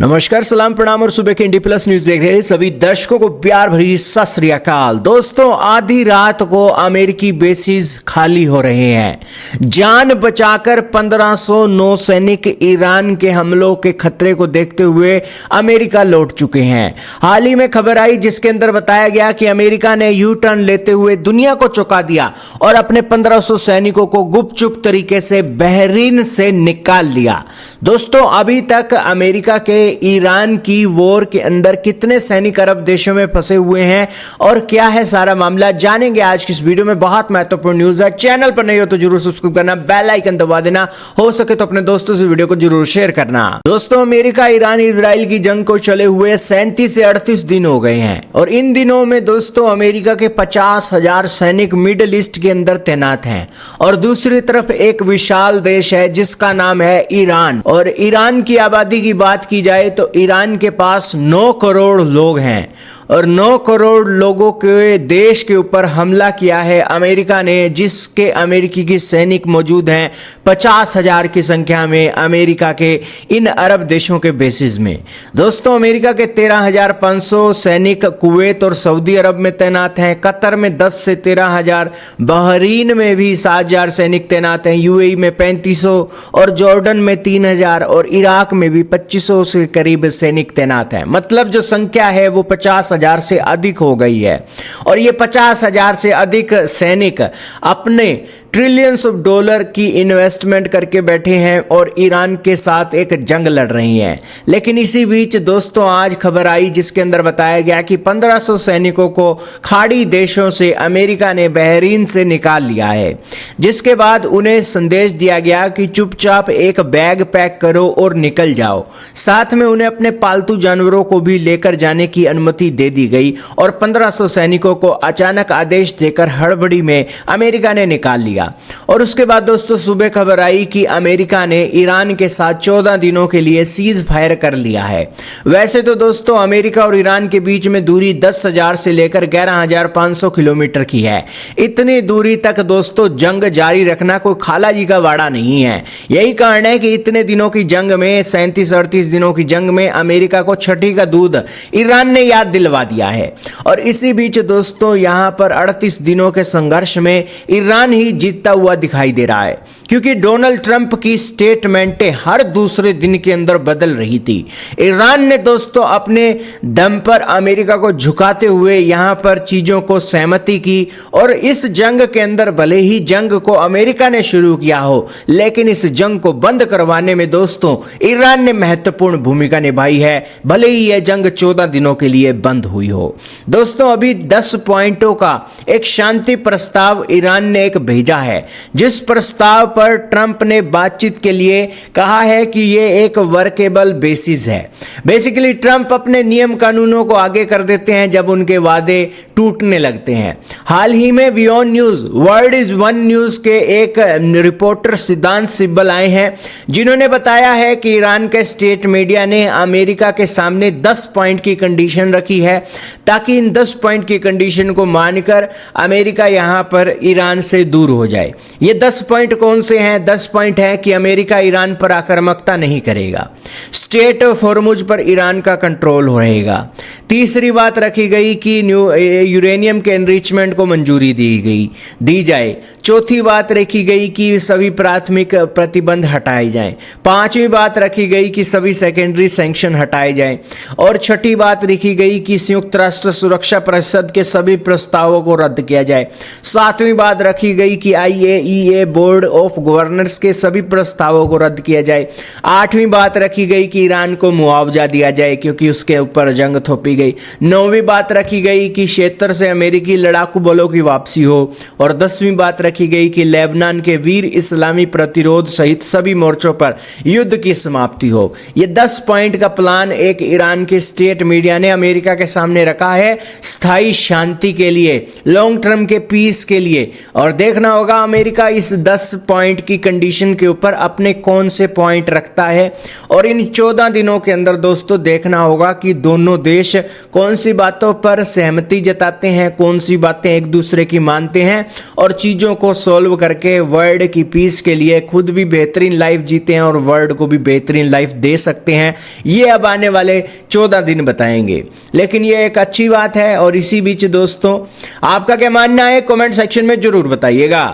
नमस्कार, सलाम, प्रणाम और सुबह के इंडी प्लस न्यूज देख रहे सभी दर्शकों को प्यार भरी सत श्री अकाल। दोस्तों, आधी रात को अमेरिकी बेसिस खाली हो रहे हैं। जान बचाकर 1500 नौसैनिक ईरान के हमलों के खतरे को देखते हुए अमेरिका लौट चुके हैं। हाल ही में खबर आई जिसके अंदर बताया गया कि अमेरिका ने यू टर्न लेते हुए दुनिया को चौंका दिया और अपने 1500 सैनिकों को गुपचुप तरीके से बहरीन से निकाल दिया। दोस्तों, अभी तक अमेरिका के ईरान की वॉर के अंदर कितने सैनिक अरब देशों में फंसे हुए हैं और क्या है सारा मामला, जानेंगे आज की इस वीडियो में। बहुत महत्वपूर्ण न्यूज है। चैनल पर नहीं हो तो जरूर सब्सक्राइब करना, बेल आइकन दबा देना, हो सके तो अपने दोस्तों से वीडियो को जरूर शेयर करना। दोस्तों, अमेरिका ईरान इजराइल की जंग को चले हुए 37 से 38 दिन हो गए हैं और इन दिनों में दोस्तों अमेरिका के 50,000 सैनिक मिडिल ईस्ट के अंदर तैनात हैं और दूसरी तरफ एक विशाल देश है जिसका नाम है ईरान। और ईरान की आबादी की बात की जाए तो ईरान के पास 9 करोड़ लोग हैं और 9 करोड़ लोगों के देश के ऊपर हमला किया है अमेरिका ने, जिसके अमेरिकी की सैनिक मौजूद हैं 50,000 की संख्या में अमेरिका के इन अरब देशों के बेसिस में। दोस्तों, अमेरिका के 13,500 सैनिक कुवैत और सऊदी अरब में तैनात हैं, कतर में 10 से 13,000, बहरीन में भी 7,000 सैनिक तैनात हैं, यूएई में 3500 और जॉर्डन में 3,000 और इराक में भी 2500 से करीब सैनिक तैनात हैं। मतलब जो संख्या है वो 50,000 से अधिक हो गई है और ये 50,000 से अधिक सैनिक अपने ट्रिलियंस ऑफ डॉलर की इन्वेस्टमेंट करके बैठे हैं और ईरान के साथ एक जंग लड़ रही हैं। लेकिन इसी बीच दोस्तों आज खबर आई जिसके अंदर बताया गया कि 1500 सैनिकों को खाड़ी देशों से अमेरिका ने बहरीन से निकाल लिया है, जिसके बाद उन्हें संदेश दिया गया कि चुपचाप एक बैग पैक करो और निकल जाओ। साथ में उन्हें अपने पालतू जानवरों को भी लेकर जाने की अनुमति दे दी गई और 1500 सैनिकों को अचानक आदेश देकर हड़बड़ी में अमेरिका ने निकाल लिया। और उसके बाद दोस्तों सुबह खबर आई कि अमेरिका ने ईरान के साथ 14 दिनों के लिए सीज फायर कर लिया है। वैसे तो दोस्तों अमेरिका और ईरान के बीच में दूरी 10,000 से लेकर 11,500 किलोमीटर की है। इतनी दूरी तक दोस्तों जंग जारी रखना कोई खाला जी का वाड़ा नहीं है। यही कारण है कि इतने दिनों की जंग में, 37-38 दिनों की जंग में अमेरिका को छठी का दूध ईरान ने याद दिलवा दिया है। और इसी बीच दोस्तों यहां पर 38 दिनों के संघर्ष में ईरान ही जीतता हुआ दिखाई दे रहा है, क्योंकि डोनाल्ड ट्रंप की स्टेटमेंटें हर दूसरे दिन के अंदर बदल रही थी। ईरान ने दोस्तों अपने दम पर अमेरिका को झुकाते हुए यहां पर चीजों को सहमति की और इस जंग के अंदर भले ही जंग को अमेरिका ने शुरू किया हो, लेकिन इस जंग को बंद करवाने में दोस्तों ईरान ने महत्वपूर्ण भूमिका निभाई है, भले ही यह जंग 14 दिनों के लिए बंद हुई हो। दोस्तों, अभी 10 पॉइंटों का एक शांति प्रस्ताव ईरान ने एक भेजा है, जिस प्रस्ताव पर ट्रंप ने बातचीत के लिए कहा है कि यह एक वर्केबल बेसिस है। बेसिकली ट्रंप अपने नियम कानूनों को आगे कर देते हैं जब उनके वादे टूटने लगते हैं। हाल ही में वियॉन news, world is one news के एक रिपोर्टर सिद्धांत सिब्बल आए हैं, जिन्होंने बताया है कि ईरान के स्टेट मीडिया ने अमेरिका के सामने 10 पॉइंट की कंडीशन रखी है, ताकि इन 10 पॉइंट की कंडीशन को मानकर अमेरिका यहां पर ईरान से दूर हो जाए। ये 10 पॉइंट कौन से हैं? 10 पॉइंट है कि अमेरिका ईरान पर आक्रामकता नहीं करेगा, स्टेट ऑफ हॉर्मुज पर ईरान का कंट्रोल रहेगा। तीसरी बात रखी गई कि यूरेनियम के एनरिचमेंट को मंजूरी दी जाए। चौथी बात रखी गई कि सभी प्राथमिक प्रतिबंध हटाए जाएं। पांचवी बात रखी गई कि सभी सेकेंडरी सैंक्शन हटाए जाएं और छठी बात रखी गई कि संयुक्त राष्ट्र सुरक्षा परिषद के सभी प्रस्तावों को रद्द किया जाए। सातवीं बात रखी गई कि IAEA बोर्ड ऑफ गवर्नर्स के सभी प्रस्तावों को रद्द किया जाए। आठवीं बात रखी गई कि ईरान को मुआवजा दिया जाए क्योंकि उसके ऊपर जंग थोपी गई। नौवीं बात रखी गई कि क्षेत्र से अमेरिकी लड़ाकू बलों की वापसी हो और 10वीं बात रखी गई कि लेबनान के वीर इस्लामी प्रतिरोध सहित सभी मोर्चों पर युद्ध की समाप्ति हो। ये 10 पॉइंट का प्लान एक ईरान के स्टेट मीडिया ने अमेरिका के सामने रखा है, स्थायी शांति के लिए, लॉन्ग टर्म के पीस के लिए। और देखना होगा होगा अमेरिका इस 10 पॉइंट की कंडीशन के ऊपर अपने कौन से पॉइंट रखता है, और इन 14 दिनों के अंदर दोस्तों देखना होगा कि दोनों देश कौन सी बातों पर सहमति जताते हैं, कौन सी बातें एक दूसरे की मानते हैं और चीज़ों को सॉल्व करके वर्ल्ड की पीस के लिए खुद भी बेहतरीन लाइफ जीते हैं और वर्ल्ड को भी बेहतरीन लाइफ दे सकते हैं। ये अब आने वाले 14 दिन बताएंगे, लेकिन ये एक अच्छी बात है। और इसी बीच दोस्तों आपका क्या मानना है कमेंट सेक्शन में जरूर बताइएगा।